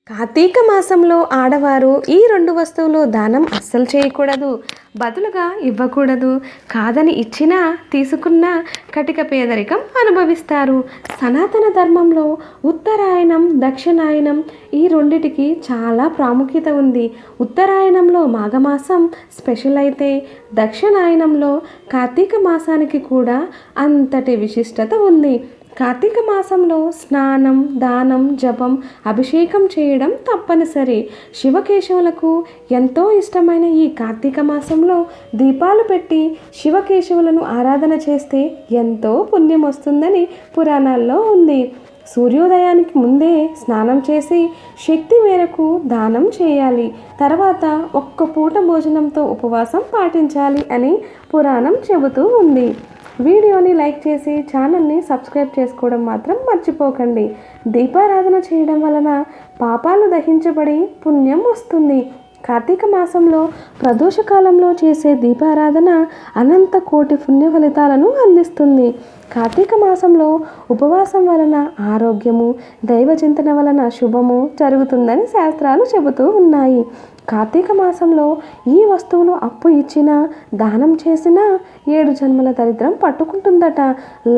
కార్తీక మాసంలో ఆడవారు ఈ రెండు వస్తువులు దానం అస్సలు చేయకూడదు, బదులుగా ఇవ్వకూడదు. కాదని ఇచ్చినా తీసుకున్నా కటిక పేదరికం అనుభవిస్తారు. సనాతన ధర్మంలో ఉత్తరాయణం దక్షిణాయనం ఈ రెండిటికి చాలా ప్రాముఖ్యత ఉంది. ఉత్తరాయణంలో మాఘమాసం స్పెషల్ అయితే దక్షిణాయనంలో కార్తీక మాసానికి కూడా అంతటి విశిష్టత ఉంది. కార్తీక మాసంలో స్నానం, దానం, జపం, అభిషేకం చేయడం తప్పనిసరి. శివకేశవులకు ఎంతో ఇష్టమైన ఈ కార్తీక మాసంలో దీపాలు పెట్టి శివకేశవులను ఆరాధన చేస్తే ఎంతో పుణ్యం వస్తుందని పురాణాల్లో ఉంది. సూర్యోదయానికి ముందే స్నానం చేసి శక్తి మేరకు దానం చేయాలి. తర్వాత ఒక్క పూట భోజనంతో ఉపవాసం పాటించాలి అని పురాణం చెబుతూ ఉంది. వీడియోని లైక్ చేసి ఛానల్ని సబ్స్క్రైబ్ చేసుకోవడం మాత్రం మర్చిపోకండి. దీపారాధన చేయడం వలన పాపాలు దహించబడి పుణ్యం వస్తుంది. కార్తీక మాసంలో ప్రదోషకాలంలో చేసే దీపారాధన అనంత కోటి పుణ్య ఫలితాలను అందిస్తుంది. కార్తీక మాసంలో ఉపవాసం వలన ఆరోగ్యము, దైవచింతన వలన శుభము జరుగుతుందని శాస్త్రాలు చెబుతూ ఉన్నాయి. కార్తీక మాసంలో ఈ వస్తువును అప్పు ఇచ్చినా దానం చేసినా 7 జన్మల దరిద్రం పట్టుకుంటుందట.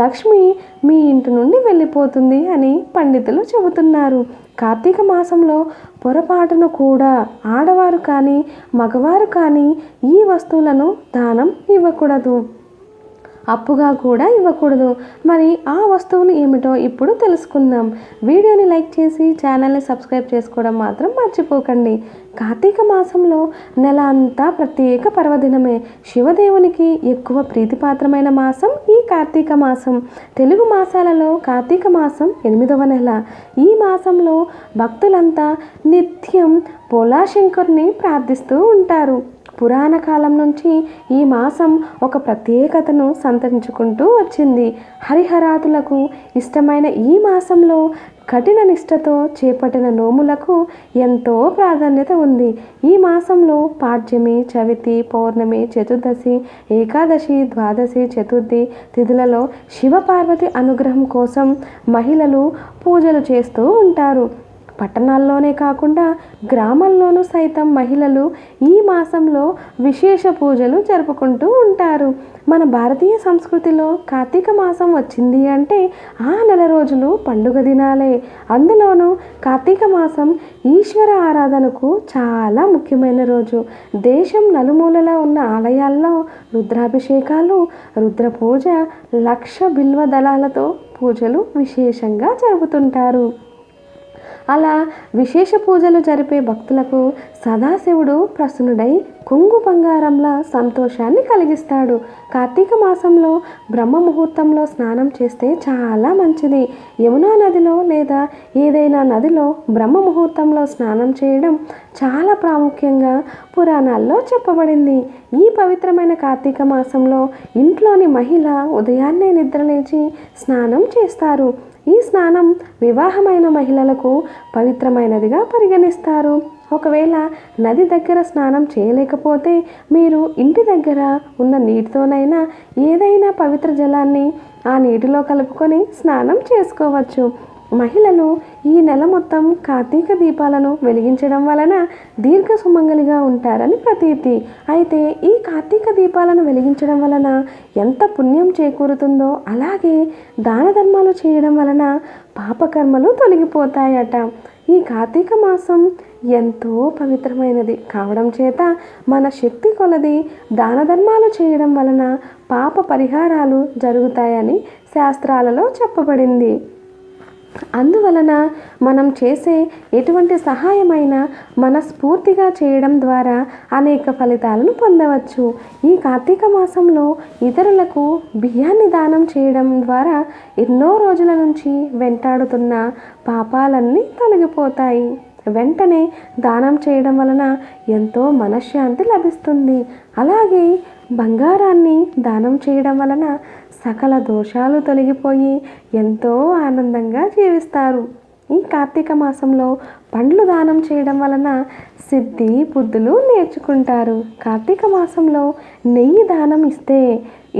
లక్ష్మి మీ ఇంటి నుండి వెళ్ళిపోతుంది అని పండితులు చెబుతున్నారు. కార్తీక మాసంలో పొరపాటును కూడా ఆడవారు కానీ మగవారు కానీ ఈ వస్తువులను దానం ఇవ్వకూడదు, అప్పుగా కూడా ఇవ్వకూడదు. మరి ఆ వస్తువులు ఏమిటో ఇప్పుడు తెలుసుకుందాం. వీడియోని లైక్ చేసి ఛానల్ని సబ్స్క్రైబ్ చేసుకోవడం మాత్రం మర్చిపోకండి. కార్తీక మాసంలో నెల అంతా ప్రత్యేక పర్వదినమే. శివదేవునికి ఎక్కువ ప్రీతిపాత్రమైన మాసం ఈ కార్తీక మాసం. తెలుగు మాసాలలో కార్తీక మాసం 8వ నెల. ఈ మాసంలో భక్తులంతా నిత్యం భోళాశంకరుని ప్రార్థిస్తూ ఉంటారు. పురాణ కాలం నుంచి ఈ మాసం ఒక ప్రత్యేకతను సంతరించుకుంటూ వచ్చింది. హరిహరాదులకు ఇష్టమైన ఈ మాసంలో కఠిన నిష్ఠతో చేపట్టిన నోములకు ఎంతో ప్రాధాన్యత ఉంది. ఈ మాసంలో పాడ్యమి, చవితి, పౌర్ణమి, చతుర్దశి, ఏకాదశి, ద్వాదశి, చతుర్థి తిథులలో శివపార్వతి అనుగ్రహం కోసం మహిళలు పూజలు చేస్తూ ఉంటారు. పట్టణాల్లోనే కాకుండా గ్రామాల్లోనూ సైతం మహిళలు ఈ మాసంలో విశేష పూజలు జరుపుకుంటూ ఉంటారు. మన భారతీయ సంస్కృతిలో కార్తీక మాసం వచ్చింది అంటే ఆ నెల రోజులు పండుగ దినాలే. అందులోనూ కార్తీక మాసం ఈశ్వర ఆరాధనకు చాలా ముఖ్యమైన రోజు. దేశం నలుమూలలా ఉన్న ఆలయాల్లో రుద్రాభిషేకాలు, రుద్ర పూజ, 1,00,000 బిల్వ దళాలతో పూజలు విశేషంగా జరుపుతుంటారు. అలా విశేష పూజలు జరిపే భక్తులకు సదాశివుడు ప్రసన్నుడై కొంగు బంగారంలా సంతోషాన్ని కలిగిస్తాడు. కార్తీక మాసంలో బ్రహ్మ ముహూర్తంలో స్నానం చేస్తే చాలా మంచిది. యమునా నదిలో లేదా ఏదైనా నదిలో బ్రహ్మ ముహూర్తంలో స్నానం చేయడం చాలా ప్రాముఖ్యంగా పురాణాల్లో చెప్పబడింది. ఈ పవిత్రమైన కార్తీక మాసంలో ఇంట్లోని మహిళ ఉదయాన్నే నిద్రలేచి స్నానం చేస్తారు. ఈ స్నానం వివాహమైన మహిళలకు పవిత్రమైనదిగా పరిగణిస్తారు. ఒకవేళ నది దగ్గర స్నానం చేయలేకపోతే మీరు ఇంటి దగ్గర ఉన్న నీటితోనైనా ఏదైనా పవిత్ర జలాన్ని ఆ నీటిలో కలుపుకొని స్నానం చేసుకోవచ్చు. మహిళలు ఈ నెల మొత్తం కార్తీక దీపాలను వెలిగించడం వలన దీర్ఘ సుమంగలిగా ఉంటారని ప్రతీతి. అయితే ఈ కార్తీక దీపాలను వెలిగించడం వలన ఎంత పుణ్యం చేకూరుతుందో అలాగే దాన ధర్మాలు చేయడం వలన పాపకర్మలు తొలగిపోతాయట. ఈ కార్తీక మాసం ఎంతో పవిత్రమైనది కావడం చేత మన శక్తి కొలది దాన ధర్మాలు చేయడం వలన పాప పరిహారాలు జరుగుతాయని శాస్త్రాలలో చెప్పబడింది. అందువలన మనం చేసే ఎటువంటి సహాయమైనా మనస్ఫూర్తిగా చేయడం ద్వారా అనేక ఫలితాలను పొందవచ్చు. ఈ కార్తీక మాసంలో ఇతరులకు బియ్యాన్ని దానం చేయడం ద్వారా ఎన్నో రోజుల నుంచి వెంటాడుతున్న పాపాలన్నీ తొలగిపోతాయి. వెంటనే దానం చేయడం వలన ఎంతో మనశ్శాంతి లభిస్తుంది. అలాగే బంగారాన్ని దానం చేయడం వలన సకల దోషాలు తొలగిపోయి ఎంతో ఆనందంగా జీవిస్తారు. ఈ కార్తీక మాసంలో పండ్లు దానం చేయడం వలన సిద్ధి బుద్ధులు నేర్చుకుంటారు. కార్తీక మాసంలో నెయ్యి దానం ఇస్తే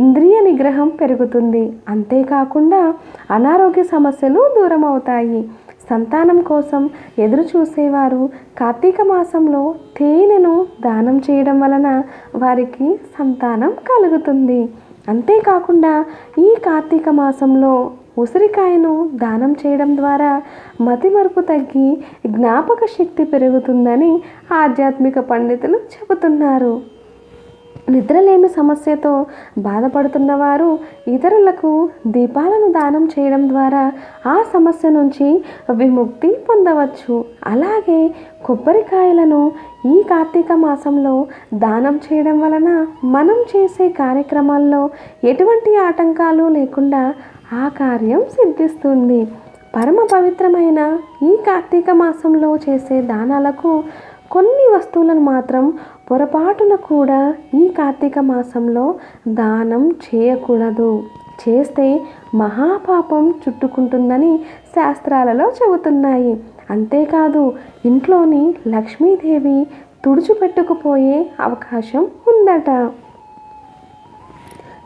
ఇంద్రియ నిగ్రహం పెరుగుతుంది. అంతేకాకుండా అనారోగ్య సమస్యలు దూరం అవుతాయి. సంతానం కోసం ఎదురు చూసేవారు కార్తీక మాసంలో తేనెను దానం చేయడం వలన వారికి సంతానం కలుగుతుంది. అంతేకాకుండా ఈ కార్తీక మాసంలో ఉసిరికాయను దానం చేయడం ద్వారా మతిమరుపు తగ్గి జ్ఞాపక శక్తి పెరుగుతుందని ఆధ్యాత్మిక పండితులు చెబుతున్నారు. నిద్రలేమి సమస్యతో బాధపడుతున్న వారు ఇతరులకు దీపాలను దానం చేయడం ద్వారా ఆ సమస్య నుంచి విముక్తి పొందవచ్చు. అలాగే కొబ్బరికాయలను ఈ కార్తీక మాసంలో దానం చేయడం వలన మనం చేసే కార్యక్రమాల్లో ఎటువంటి ఆటంకాలు లేకుండా ఆ కార్యం సిద్ధిస్తుంది. పరమ పవిత్రమైన ఈ కార్తీక మాసంలో చేసే దానాలకు కొన్ని వస్తువులను మాత్రం పొరపాటున కూడా ఈ కార్తీక మాసంలో దానం చేయకూడదు. చేస్తే మహాపాపం చుట్టుకుంటుందని శాస్త్రాలలో చెబుతున్నాయి. అంతేకాదు ఇంట్లోని లక్ష్మీదేవి తుడిచిపెట్టుకుపోయే అవకాశం ఉందట.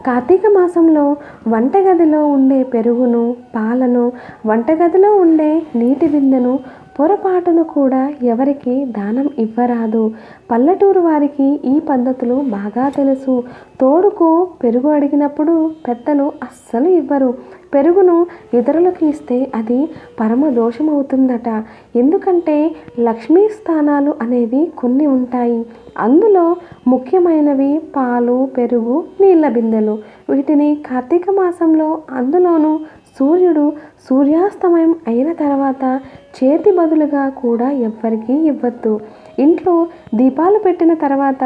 కార్తీక మాసంలో వంటగదిలో ఉండే పెరుగును, పాలను, వంటగదిలో ఉండే నీటి బిందెను పొరపాటును కూడా ఎవరికి దానం ఇవ్వరాదు. పల్లెటూరు వారికి ఈ పద్ధతులు బాగా తెలుసు. తోడుకు పెరుగు అడిగినప్పుడు పెద్దలు అస్సలు ఇవ్వరు. పెరుగును ఇతరులకు ఇస్తే అది పరమ దోషమవుతుందట. ఎందుకంటే లక్ష్మీ స్థానాలు అనేవి కొన్ని ఉంటాయి. అందులో ముఖ్యమైనవి పాలు, పెరుగు, నీళ్ళ బిందెలు. వీటిని కార్తీక మాసంలో అందులోనూ సూర్యుడు సూర్యాస్తమయం అయిన తర్వాత చేతి బదులుగా కూడా ఎవ్వరికీ ఇవ్వద్దు. ఇంట్లో దీపాలు పెట్టిన తర్వాత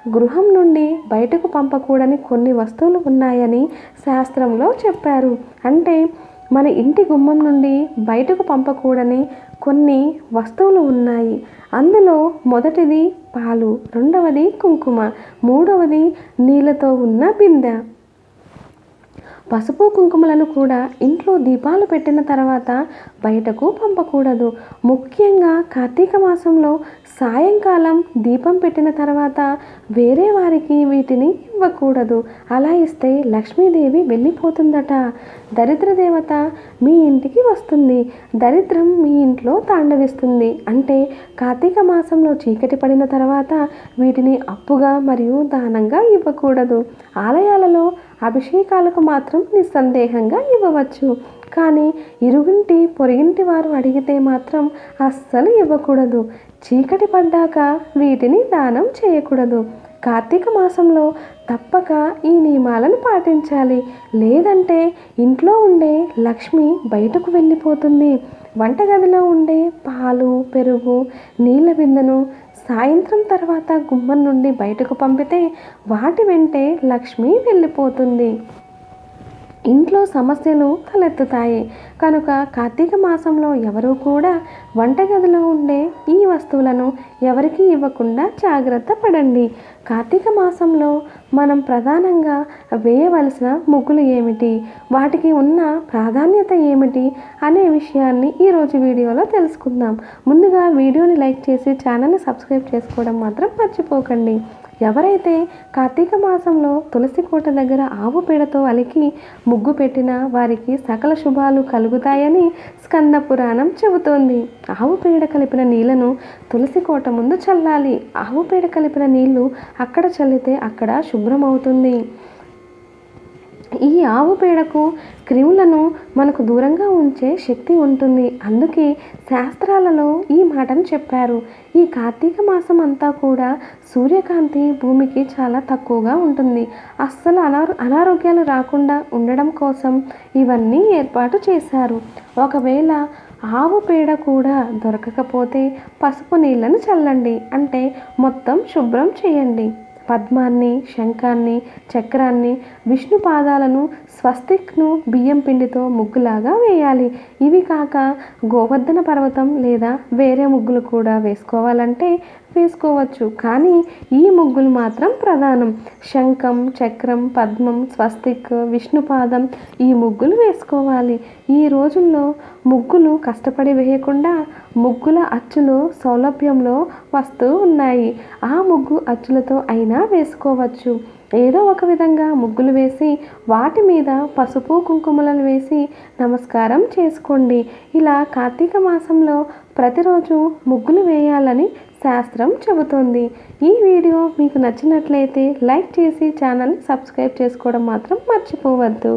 గృహం నుండి బయటకు పంపకూడని కొన్ని వస్తువులు ఉన్నాయని శాస్త్రంలో చెప్పారు. అంటే మన ఇంటి గుమ్మం నుండి బయటకు పంపకూడని కొన్ని వస్తువులు ఉన్నాయి. అందులో మొదటిది పాలు, రెండవది కుంకుమ, మూడవది నీళ్ళతో ఉన్న బిందె. పసుపు కుంకుమలను కూడా ఇంట్లో దీపాలు పెట్టిన తర్వాత బయటకు పంపకూడదు. ముఖ్యంగా కార్తీక మాసంలో సాయంకాలం దీపం పెట్టిన తర్వాత వేరే వారికి వీటిని ఇవ్వకూడదు. అలా ఇస్తే లక్ష్మీదేవి వెళ్ళిపోతుందట. దరిద్ర దేవత మీ ఇంటికి వస్తుంది. దరిద్రం మీ ఇంట్లో తాండవిస్తుంది. అంటే కార్తీక మాసంలో చీకటి పడిన తర్వాత వీటిని అప్పుగా మరియు దానంగా ఇవ్వకూడదు. ఆలయాలలో అభిషేకాలకు మాత్రం నిస్సందేహంగా ఇవ్వవచ్చు. కానీ ఇరుగింటి పొరిగింటి వారు అడిగితే మాత్రం అస్సలు ఇవ్వకూడదు. చీకటి పడ్డాక వీటిని దానం చేయకూడదు. కార్తీక మాసంలో తప్పక ఈ నియమాలను పాటించాలి. లేదంటే ఇంట్లో ఉండే లక్ష్మి బయటకు వెళ్ళిపోతుంది. వంటగదిలో ఉండే పాలు, పెరుగు, నీళ్ళ బిందెను సాయంత్రం తర్వాత గుమ్మం నుండి బయటకు పంపితే వాటి వెంటే లక్ష్మి వెళ్ళిపోతుంది. ఇంట్లో సమస్యలు తలెత్తుతాయి. కనుక కార్తీక మాసంలో ఎవరూ కూడా వంటగదిలో ఉండే ఈ వస్తువులను ఎవరికీ ఇవ్వకుండా జాగ్రత్త పడండి. కార్తీక మాసంలో మనం ప్రధానంగా వేయవలసిన ముగ్గులు ఏమిటి, వాటికి ఉన్న ప్రాధాన్యత ఏమిటి అనే విషయాన్ని ఈరోజు వీడియోలో తెలుసుకుందాం. ముందుగా వీడియోని లైక్ చేసి ఛానల్ని సబ్స్క్రైబ్ చేసుకోవడం మాత్రం మర్చిపోకండి. ఎవరైతే కార్తీక మాసంలో తులసి కోట దగ్గర ఆవు పేడతో అలికి ముగ్గు పెట్టినా వారికి సకల శుభాలు కలుగుతాయని స్కంద పురాణం చెబుతోంది. ఆవు పేడ కలిపిన నీళ్లను తులసి కోట ముందు చల్లాలి. ఆవు పేడ కలిపిన నీళ్లు అక్కడ చల్లితే అక్కడ శుభ్రమవుతుంది. ఈ ఆవు పేడకు క్రిములను మనకు దూరంగా ఉంచే శక్తి ఉంటుంది. అందుకే శాస్త్రాలలో ఈ మాటను చెప్పారు. ఈ కార్తీక మాసం అంతా కూడా సూర్యకాంతి భూమికి చాలా తక్కువగా ఉంటుంది. అస్సలు అనారోగ్యాలు రాకుండా ఉండడం కోసం ఇవన్నీ ఏర్పాటు చేశారు. ఒకవేళ ఆవు పేడ కూడా దొరకకపోతే పసుపు నీళ్లను చల్లండి. అంటే మొత్తం శుభ్రం చేయండి. పద్మాన్ని, శంఖాన్ని, చక్రాన్ని, విష్ణు పాదాలను, స్వస్తిక్ను బియ్యం పిండితో ముగ్గులాగా వేయాలి. ఇవి కాక గోవర్ధన పర్వతం లేదా వేరే ముగ్గులు కూడా వేసుకోవాలంటే వేసుకోవచ్చు, కానీ ఈ ముగ్గులు మాత్రం ప్రధానం. శంఖం, చక్రం, పద్మం, స్వస్తిక్, విష్ణుపాదం ఈ ముగ్గులు వేసుకోవాలి. ఈ రోజుల్లో ముగ్గులు కష్టపడి వేయకుండా ముగ్గుల అచ్చులు సౌలభ్యంలో వస్తూ ఉన్నాయి. ఆ ముగ్గు అచ్చులతో అయినా వేసుకోవచ్చు. ఏదో ఒక విధంగా ముగ్గులు వేసి వాటి మీద పసుపు కుంకుమలను వేసి నమస్కారం చేసుకోండి. ఇలా కార్తీక మాసంలో ప్రతిరోజు ముగ్గులు వేయాలని శాస్త్రం చెబుతోంది. ఈ వీడియో మీకు నచ్చినట్లయితే లైక్ చేసి ఛానల్ని సబ్స్క్రైబ్ చేసుకోవడం మాత్రం మర్చిపోవద్దు.